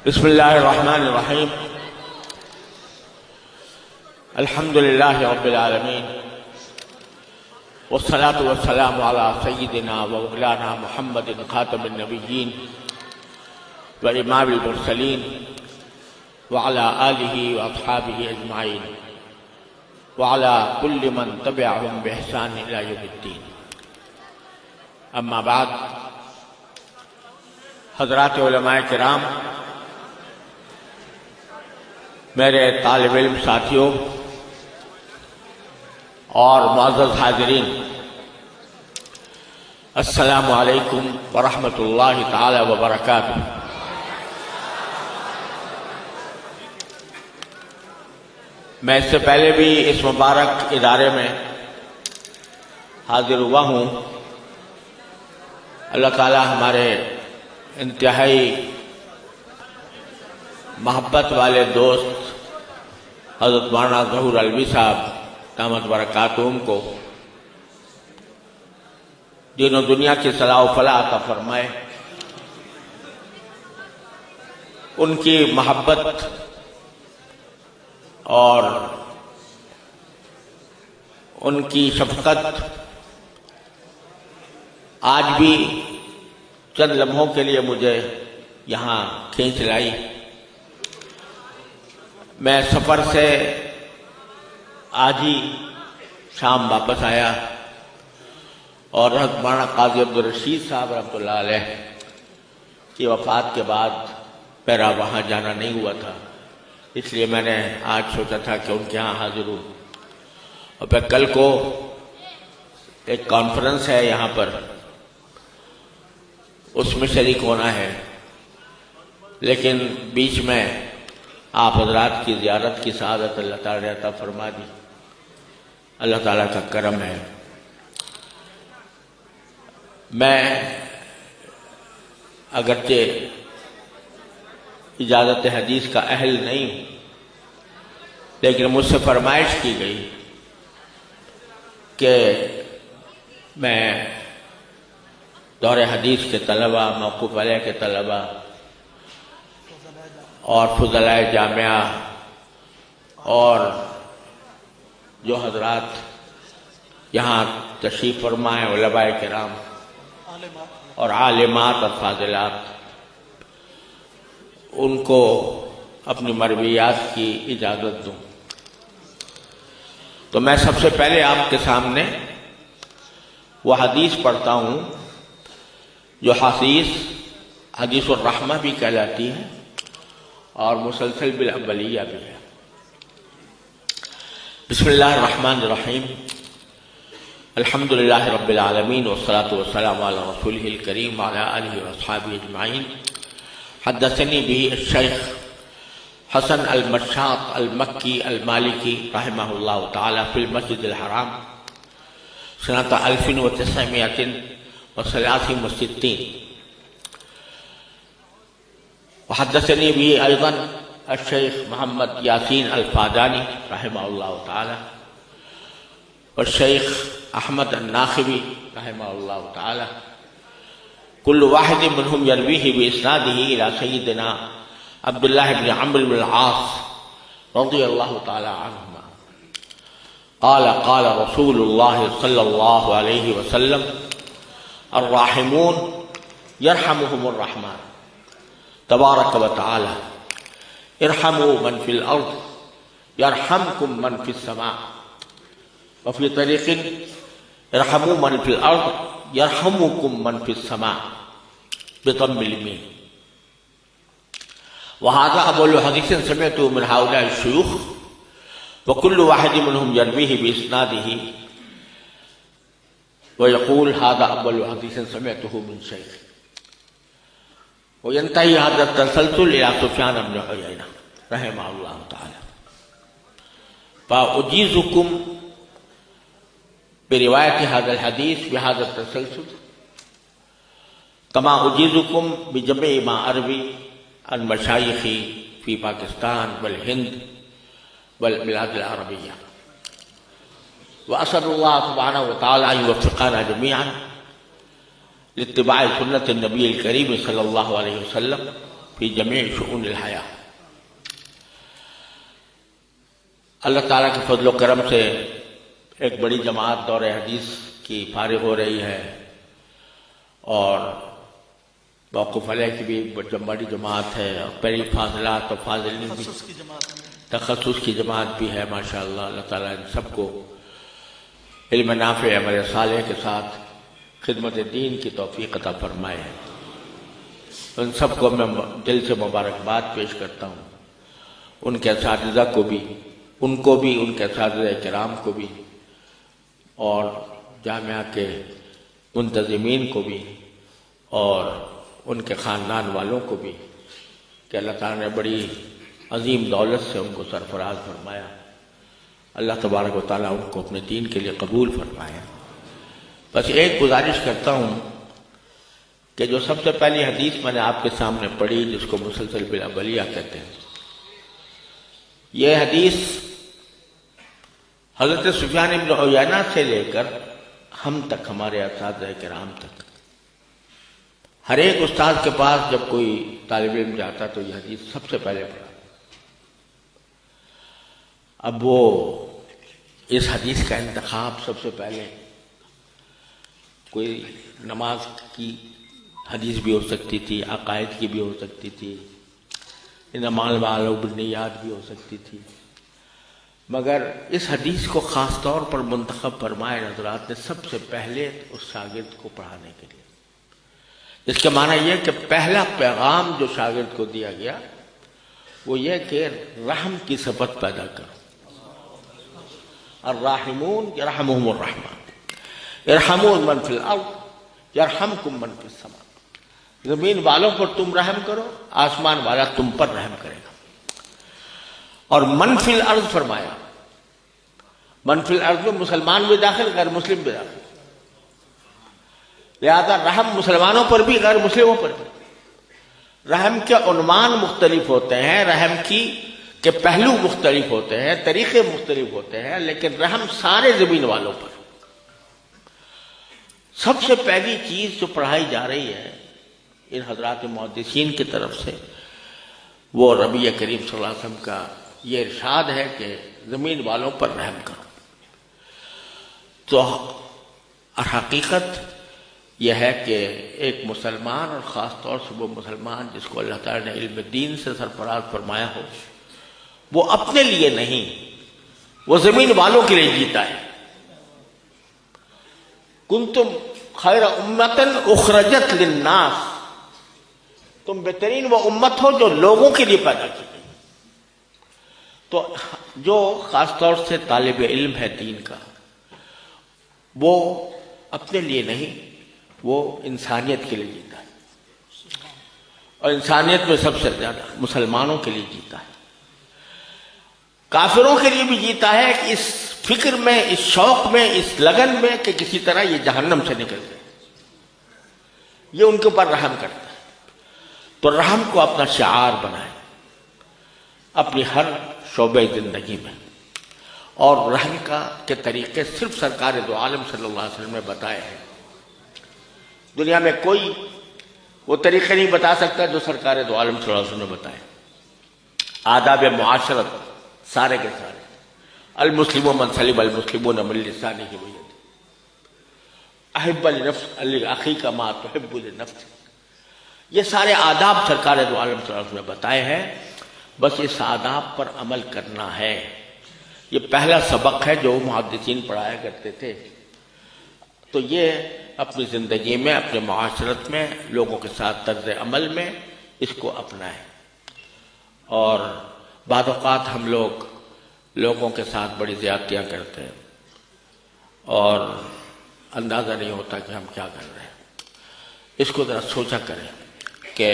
بسم اللہ الرحمن الرحیم الحمد للہ رب العالمین والصلاة والسلام علی سیدنا و مولانا محمد خاتم النبیین و امام المرسلین وعلى آلہ واصحابہ اجمعین وعلى كل من تبعهم بإحسان إلى يوم الدین. اما بعد، حضرات علماء کرام، میرے طالب علم ساتھیوں اور معزز حاضرین، السلام علیکم ورحمۃ اللہ تعالی وبرکاتہ. میں اس سے پہلے بھی اس مبارک ادارے میں حاضر ہوا ہوں. اللہ تعالی ہمارے انتہائی محبت والے دوست حضرت مولانا ظہور علوی صاحب دامت برکاتہم کو دین و دنیا کی صلاح و فلاح عطا فرمائے. ان کی محبت اور ان کی شفقت آج بھی چند لمحوں کے لیے مجھے یہاں کھینچ لائی. میں سفر سے آج ہی شام واپس آیا اور حضرت مولانا قاضی عبدالرشید صاحب رحمۃ اللہ علیہ کی وفات کے بعد میرا وہاں جانا نہیں ہوا تھا، اس لیے میں نے آج سوچا تھا کہ ان کے ہاں حاضر ہوں. اور پھر کل کو ایک کانفرنس ہے یہاں پر، اس میں شریک ہونا ہے، لیکن بیچ میں آپ حضرات کی زیارت کی سعادت اللہ تعالیٰ نے عطا فرما دی. اللہ تعالیٰ کا کرم ہے. میں اگرچہ اجازت حدیث کا اہل نہیں ہوں، لیکن مجھ سے فرمائش کی گئی کہ میں دور حدیث کے طلباء، موقوف علیہ کے طلباء اور فضلائے جامعہ اور جو حضرات یہاں تشریف فرما ہیں، علماء کرام اور عالمات اور فاضلات، ان کو اپنی مرویات کی اجازت دوں. تو میں سب سے پہلے آپ کے سامنے وہ حدیث پڑھتا ہوں جو حدیث الرحمہ بھی کہلاتی ہے اور مسلسل بالاولیہ بھی ہے. بسم اللہ الرحمن الرحیم. الحمد للہ رب العالمین والصلاة والسلام علی رسولہ الکریم وعلی آلہ واصحابہ اجمعین. حدثنی به الشیخ حسن المشاط المکی المالکی رحمہ اللہ تعالی فی المسجد الحرام سنة 1963. وحدثني به أيضا الشيخ محمد ياسين الفاداني رحمه الله تعالى والشيخ أحمد الناخبي رحمه الله تعالى، كل واحد منهم يرويه بإسناده إلى سيدنا عبد الله بن عمرو بن العاص رضي الله تعالى عنهما قال قال رسول الله صلى الله عليه وسلم: الراحمون يرحمهم الرحمن تبارك وتعالى ارحموا من في الأرض يرحمكم من في السماء. وفي طريق ارحموا من في الأرض يرحمكم من في السماء بضم الميم. وهذا أول حديث سمعته من هؤلاء الشيوخ، وكل واحد منهم يرويه بإسناده ويقول هذا أول حديث سمعته من شيخ. وينتهي هذا التسلسل إلى سفيان بن عيينة رحمه الله تعالى. فأجيزكم برواية هذا الحديث بهذا التسلسل كما أجيزكم بجميع ما أروي عن مشايخي في باكستان والهند والبلاد العربية. وأسأل الله سبحانه وتعالى أن يوفقنا جميعا لاتباع سنة النبي الكريم صلى الله عليه وسلم فی جمیع شؤون الحیاة۔ اللہ تعالیٰ کے فضل و کرم سے ایک بڑی جماعت دور حدیث کی فارغ ہو رہی ہے، اور موقف علیہ کی بھی بڑی جماعت ہے، اور پہلی فاضلات اور فاضلین بھی تخصص کی جماعت بھی ہے ماشاءاللہ۔ اللہ تعالیٰ ان سب کو علم نافع عمل صالح کے ساتھ خدمت دین کی توفیق عطا فرمائے۔ ان سب کو میں دل سے مبارکباد پیش کرتا ہوں، ان کے اساتذہ کو بھی، ان کے اساتذہ کرام کو بھی، اور جامعہ کے منتظمین کو بھی، اور ان کے خاندان والوں کو بھی، کہ اللہ تعالیٰ نے بڑی عظیم دولت سے ان کو سرفراز فرمایا۔ اللہ تبارک و تعالیٰ ان کو اپنے دین کے لیے قبول فرمایا۔ بس ایک گزارش کرتا ہوں کہ جو سب سے پہلی حدیث میں نے آپ کے سامنے پڑھی، جس کو مسلسل بالابلیہ کہتے ہیں، یہ حدیث حضرت سفیان بن عیینہ سے لے کر ہم تک، ہمارے اساتذہ کرام تک، ہر ایک استاد کے پاس جب کوئی طالب علم جاتا تو یہ حدیث سب سے پہلے پڑھا۔ اب وہ اس حدیث کا انتخاب سب سے پہلے کوئی نماز کی حدیث بھی ہو سکتی تھی، عقائد کی بھی ہو سکتی تھی، انمال والوں بالنیات بھی ہو سکتی تھی، مگر اس حدیث کو خاص طور پر منتخب فرمائے حضرات نے سب سے پہلے اس شاگرد کو پڑھانے کے لیے۔ اس کے معنی یہ کہ پہلا پیغام جو شاگرد کو دیا گیا وہ یہ کہ رحم کی صفت پیدا کرو۔ الراحمون یرحمہم الرحمن ارحموا من فی الارض یرحمکم من فی السماء۔ زمین والوں پر تم رحم کرو، آسمان والا تم پر رحم کرے گا۔ اور من فی الارض فرمایا، من فی الارض میں مسلمان بھی داخل، غیر مسلم بھی داخل، لہذا رحم مسلمانوں پر بھی، غیر مسلموں پر بھی۔ رحم کے عنوان مختلف ہوتے ہیں، رحم کے پہلو مختلف ہوتے ہیں، طریقے مختلف ہوتے ہیں، لیکن رحم سارے زمین والوں پر۔ سب سے پہلی چیز جو پڑھائی جا رہی ہے ان حضرات محدثین کی طرف سے، وہ نبی کریم صلی اللہ علیہ وسلم کا یہ ارشاد ہے کہ زمین والوں پر رحم کرو۔ تو حقیقت یہ ہے کہ ایک مسلمان، اور خاص طور سے وہ مسلمان جس کو اللہ تعالیٰ نے علم دین سے سرفراز فرمایا ہو، وہ اپنے لیے نہیں، وہ زمین والوں کے لیے جیتا ہے۔ کنتم خیر امۃ اخرجت للناس، تم بہترین وہ امت ہو جو لوگوں کے لیے پیدا کی گئی۔ تو جو خاص طور سے طالب علم ہے دین کا، وہ اپنے لیے نہیں، وہ انسانیت کے لیے جیتا ہے، اور انسانیت میں سب سے زیادہ مسلمانوں کے لیے جیتا ہے۔ کافروں کے لیے بھی جیتا ہے کہ اس فکر میں، اس شوق میں، اس لگن میں کہ کسی طرح یہ جہنم سے نکل جائے، یہ ان کے اوپر رحم کرتا ہے۔ تو رحم کو اپنا شعار بنائے اپنی ہر شعبہ زندگی میں، اور رحم کے طریقے صرف سرکار دو عالم صلی اللہ علیہ وسلم نے بتائے ہیں۔ دنیا میں کوئی وہ طریقے نہیں بتا سکتا جو سرکار دو عالم صلی اللہ علیہ وسلم نے بتائے۔ آداب معاشرت سارے کے سارے، المسلم من سلم المسلمون من لسانہ ویدہ، احب لنفس اخیک ما تحب لنفسک، یہ سارے آداب سرکار دو عالم صلی اللہ علیہ وسلم نے بتائے ہیں، بس اس آداب پر عمل کرنا ہے۔ یہ پہلا سبق ہے جو محدثین پڑھایا کرتے تھے۔ تو یہ اپنی زندگی میں، اپنے معاشرت میں، لوگوں کے ساتھ طرز عمل میں اس کو اپنائیں۔ اور بعض اوقات ہم لوگوں کے ساتھ بڑی زیادتیاں کرتے ہیں اور اندازہ نہیں ہوتا کہ ہم کیا کر رہے ہیں۔ اس کو ذرا سوچا کریں کہ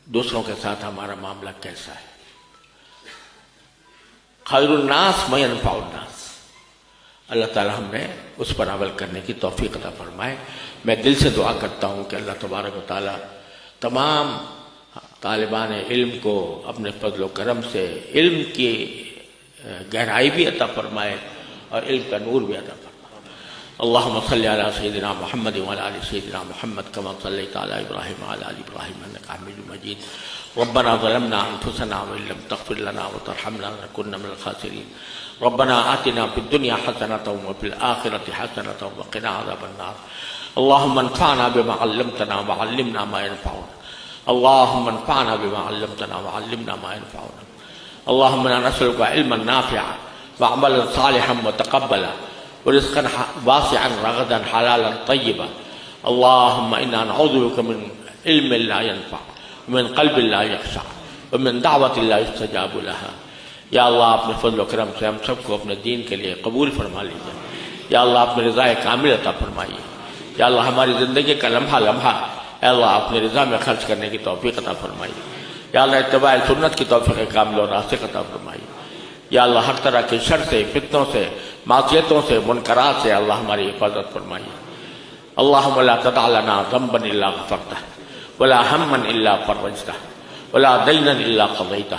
دوسروں کے ساتھ ہمارا معاملہ کیسا ہے۔ خیر الناس من ينفع الناس، اللہ تعالی ہم نے اس پر عمل کرنے کی توفیق عطا فرمائے۔ میں دل سے دعا کرتا ہوں کہ اللہ تبارک و تعالی تمام طالبان علم کو اپنے فضل و کرم سے علم کی گہرائی بھی عطا فرمائے اور علم کا نور بھی عطا فرمائے۔ اللهم صل على سيدنا محمد وعلى ال سيدنا محمد كما صليت على ابراهيم وعلى ال ابراهيم انك حميد مجيد. ربنا ظلمنا انفسنا وان لم تغفر لنا وترحمنا لنكن من الخاسرين. ربنا آتنا في الدنيا حسنة وفي الآخرة حسنة وقنا عذاب النار. اللهم انفعنا بما علمتنا وعلمنا ما ينفعنا. اللهم انفعنا بما علمتنا وعلمنا ما ينفعنا. اللهم انا نسألك علما نافعا وعملا صالحا متقبلا ورزقا واسعا رغدا حلالا طيبا. اللهم انا نعوذ بك من علم لا ينفع ومن قلب لا يخشع ومن دعوة لا يستجاب لها. یا اللہ اپنے فضل و کرم سے ہم سب کو اپنے دین کے لیے قبول فرما لیجیے. یا اللہ اپنے رضا کامل عطا فرمائیے. یا اللہ ہماری زندگی کا لمحہ لمحہ اے اللہ اپنے رضا میں خرچ کرنے کی توفیق عطا فرمائیے. یا اللہ اتباع سنت کی توفیق کامل اور راسخ عطا فرمائیے. یا اللہ ہر طرح کے شر سے، فتنوں سے، معصیتوں سے، منکرات سے اللہ ہماری حفاظت فرمائیے. اللہم لا تدع لنا ذنبا الا غفرته ولا ہما الا فرجته ولا دینا الا قضیته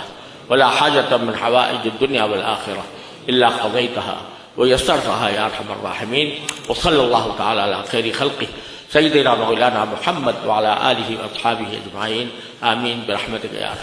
ولا حاجة من حوائج الدنيا والآخرة إلا قضيتها ويسرتها يا أرحم الراحمين. وصلى الله تعالى على خير خلقه سيدنا مولانا محمد وعلى آله وأصحابه أجمعين. آمين برحمتك يا أرحم